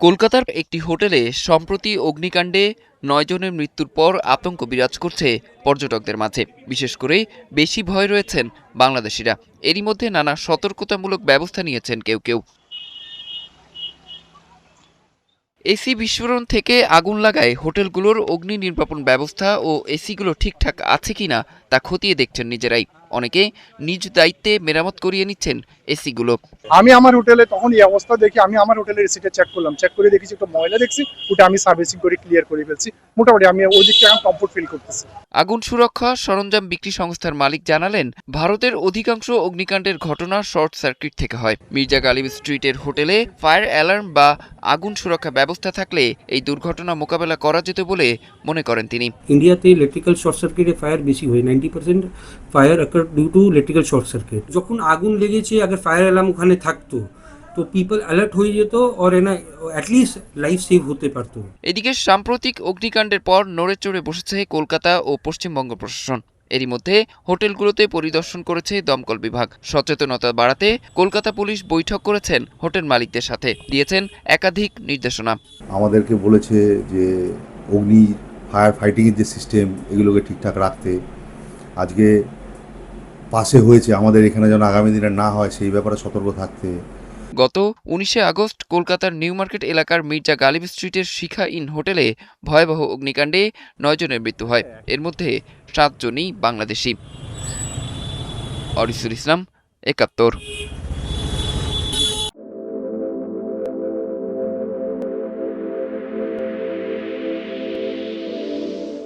কলকাতার একটি হোটেলে সম্প্রতি অগ্নিকাণ্ডে ৯ জনের মৃত্যুর পর আতঙ্ক বিরাজ করছে পর্যটকদের মাঝে। বিশেষ করে বেশি ভয় রয়েছেন বাংলাদেশিরা। এরই মধ্যে নানা সতর্কতামূলক ব্যবস্থা নিয়েছেন কেউ কেউ। এসি বিস্ফোরণ থেকে আগুন লাগায় হোটেলগুলোর অগ্নি নির্বাপন ব্যবস্থা ও এসিগুলো ঠিকঠাক আছে কিনা তা খতিয়ে দেখছেন নিজেরাই। অনেকে নিজ দায়িত্বে মেরামত করিয়ে নিচ্ছেন এসিগুলো। আমি আমার হোটেলে তখন এই অবস্থা দেখি আমি আমার হোটেলের এসিটা চেক করলাম, চেক করে দেখেছি একটু ময়লা দেখছি, ওটা আমি সার্ভিসিং করে ক্লিয়ার করে ফেলছি। মোটামুটি আমি ওই দিকটা এখন কমফোর্ট ফিল করতেছি। আগুন সুরক্ষা সরঞ্জাম বিক্রি সংস্থার মালিক জানালেন, ভারতের অধিকাংশ অগ্নিকাণ্ডের ঘটনা শর্ট সার্কিট থেকে হয়। মির্জা গালিব স্ট্রিটের হোটেলে ফায়ার অ্যালার্ম বা আগুন সুরক্ষা ব্যবস্থা থাকলে এই দুর্ঘটনা মোকাবেলা করা যেত বলে মনে করেন তিনি। ইন্ডিয়াতে ইলেকট্রিক্যাল শর্ট সার্কিটে ফায়ার বেশি হয়, 90% fire occur due to electrical short circuit. যখন আগুন লেগেছে আগে ফায়ার অ্যালার্ম ওখানে থাকতো তো পিপল অ্যালার্ট হয়ে যেত আর অ্যাটলিস্ট লাইফ সেভ হতে পারতো। এদিকে সাম্প্রতিক অগ্নিকাণ্ডের পর নড়ে চড়ে বসেছে কলকাতা ও পশ্চিমবঙ্গ প্রশাসন। এরই মধ্যে হোটেলগুলোতে পরিদর্শন করেছে দমকল বিভাগ। সচেতনতা বাড়াতে কলকাতা পুলিশ বৈঠক করেছেন হোটেল মালিকদের সাথে, দিয়েছেন একাধিক নির্দেশনা। আমাদেরকে বলেছে যে অগ্নি ফায়ার ফাইটিংয়ের যে সিস্টেম এগুলোকে ঠিকঠাক রাখতে। আজকে পাশে হয়েছে, আমাদের এখানে যেন আগামী দিনে না হয় সেই ব্যাপারে সতর্ক থাকতে। গত ১৯শে আগস্ট কলকাতার নিউ মার্কেট এলাকার মির্জা গালিব স্ট্রিটের শিখা ইন হোটেলে ভয়াবহ অগ্নিকাণ্ডে ৯ জনের মৃত্যু হয়। এর মধ্যে ৭ জনই বাংলাদেশি। অরিসুল ইসলাম, ৭১।